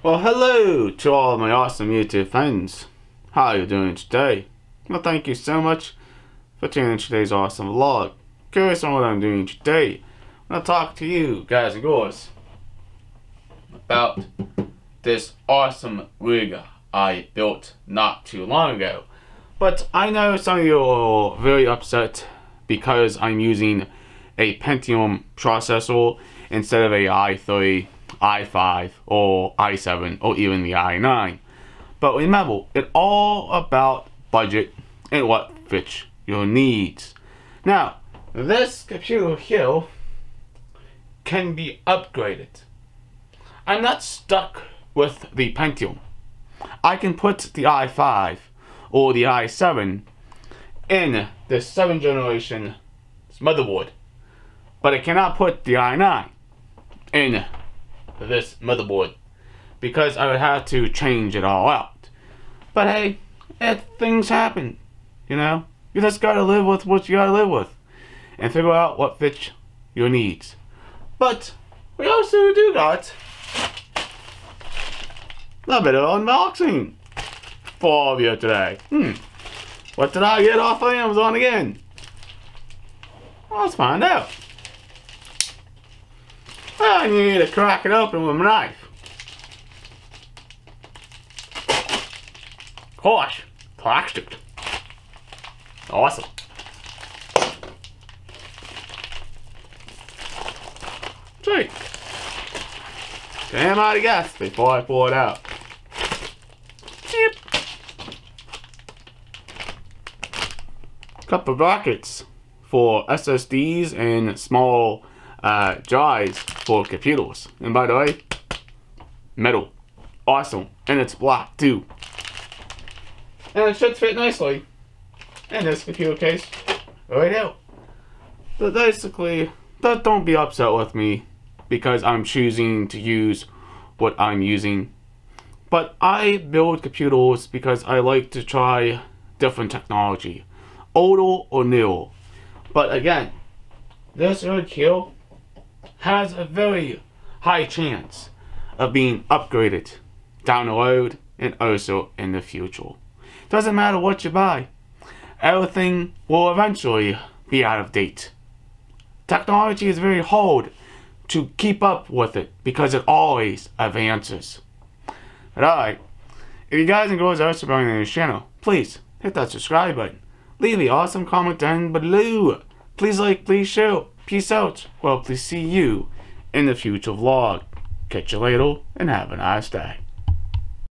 Well, hello to all of my awesome YouTube friends. How are you doing today? Well, thank you so much for tuning in today's awesome vlog. Curious on what I'm doing today. I'm going to talk to you guys and girls about this awesome rig I built not too long ago. But I know some of you are very upset because I'm using a Pentium processor instead of a i3, i5, or i7, or even the i9. But remember, it's all about budget and what fits your needs. Now, this computer here can be upgraded. I'm not stuck with the Pentium. I can put the i5 or the i7 in the 7th generation motherboard, but I cannot put the i9 in this motherboard because I would have to change it all out. But hey, things happen, you know. You just gotta live with what you gotta live with and figure out what fits your needs. But we also do got a little bit of unboxing for all of you today. What did I get off of Amazon again? Well, let's find out. I need to crack it open with a knife. Gosh, plastic. Awesome. Sweet. Damn, I'd guess before I pull it out. Yep. Couple of brackets for SSDs and small drives for computers. And by the way, metal. Awesome. And it's black too. And it should fit nicely in this computer case right out. But basically, don't be upset with me because I'm choosing to use what I'm using. But I build computers because I like to try different technology, older or newer. But again, this rig here has a very high chance of being upgraded down the road and also in the future. Doesn't matter what you buy, everything will eventually be out of date. Technology is very hard to keep up with it because it always advances. But alright, if you guys and girls are subscribing to this channel, please hit that subscribe button. Leave the awesome comment down below. Please like, please share. Peace out. Well, please see you in the future vlog. Catch you later and have a nice day.